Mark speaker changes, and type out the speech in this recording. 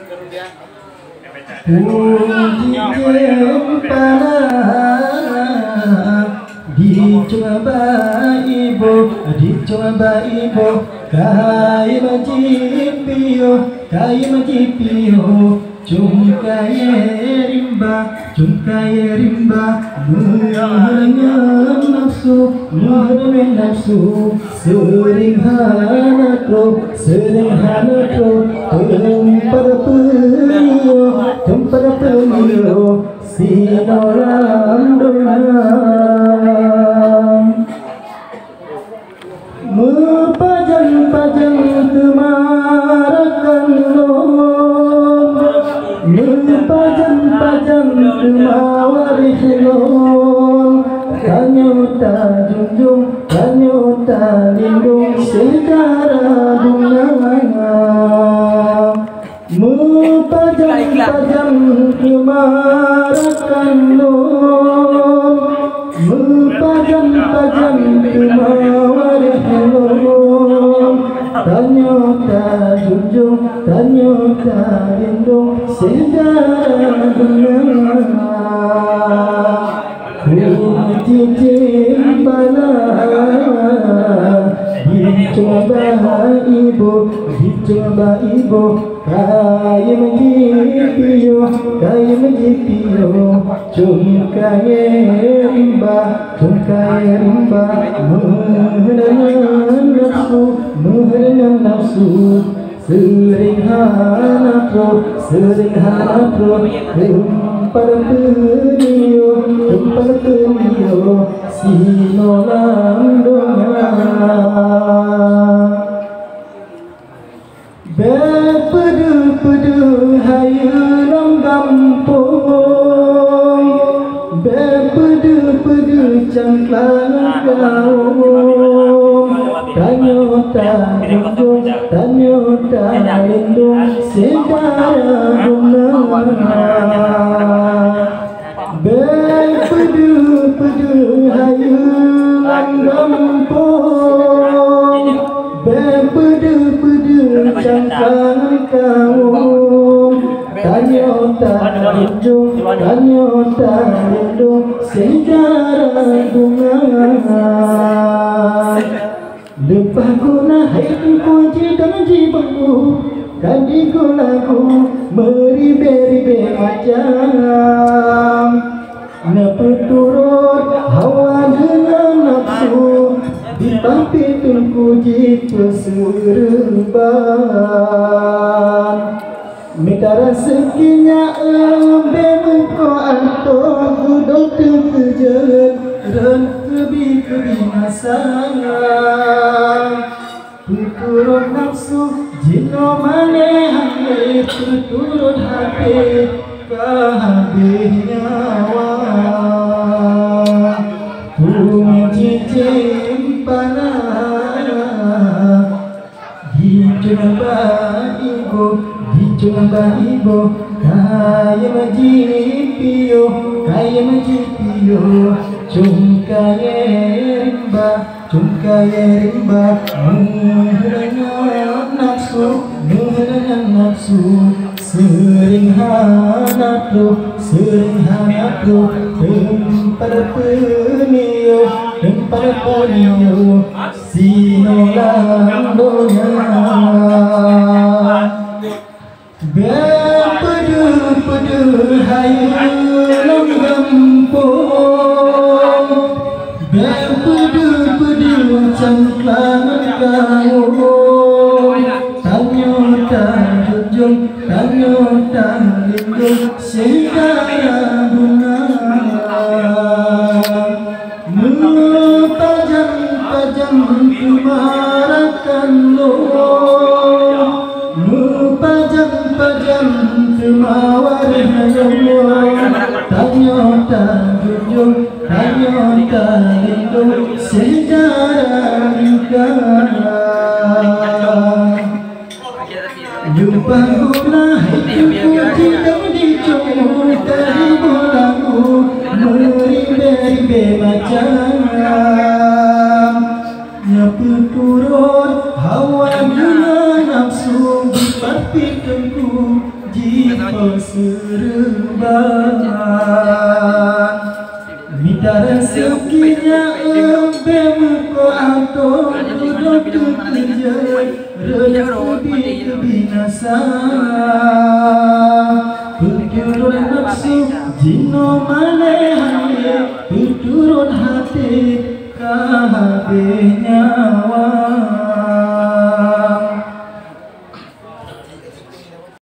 Speaker 1: Cicem Pala dicoba ibu, dicoba ibu, kai majipio, kai majipio, cungkai rimba, cungkai rimba, mengenang nafsu, mengenang nafsu, sering hanatro, tempat penio, tempat penio, sinoram doang. Mepajang-pajang temarakan lom, mepajang-pajang temawarih lom, kanyota junjung, kanyota lindung sejarah bunga. Mepajang-pajang temarakan lom, mepajang-pajang temawarih lom, kanyota junjung, kanyota lindung sejarah bunga. Cicem Pala dicoba ibu, dicoba ibu, kai menjipio, kai menjipio, cungkai rimba, cungkai rimba, mengenang nafsu, mengenang nafsu, sering hanatro, tempat penio, tempat penio, sinolang doang. Bepedu-pedu hayu nang kampung, bepedu-pedu cangklang gaung, kanyota junjung, kanyota lindung sejarah bunga. Bepedu-pedu hayu nang kampung, bepedu-pedu cangkang gaung, kanyota junjung, kanyota lindung sejarah bunga. Lepas guna haiku kunci dan jibaku, kandiku lagu meribe-ribe macam, nepeturut hawa dengan nafsu, dipapitun puji peserban. Minta rezekinya bemuko anto kudok terkejar dan kebinasaan. Turun nafsu jino maneh turun hati kehabis nyawa. Cicem Pala dicoba ibu, dicoba ibu, kai majipio, kai majipio, cungkai rimba, cungkai rimba, mengenang nafsu, mengenang nafsu, sering hanatro, tempat penio, tempat penio, sinolang doang. Bepedu-pedu hayu nang kampung, bepedu-pedu cangklang gaung, kanyota junjung, kanyota lindung sejarah bunga. Mepajang-pajang temarakan lom, mepajang-pajang temawarih lom, kanyota junjung, kanyota lindung sejarah bunga. Jumpa guna hidupku tidak dicoba ibu lagu, meribe-ribe macam, nyepeturut hawa dengan nafsu, dipapitku jipo serban minta rezekinya bemuko atau duduk kerja rezeki binasa turun nafsu jino manehane turun hati kabeh nyawa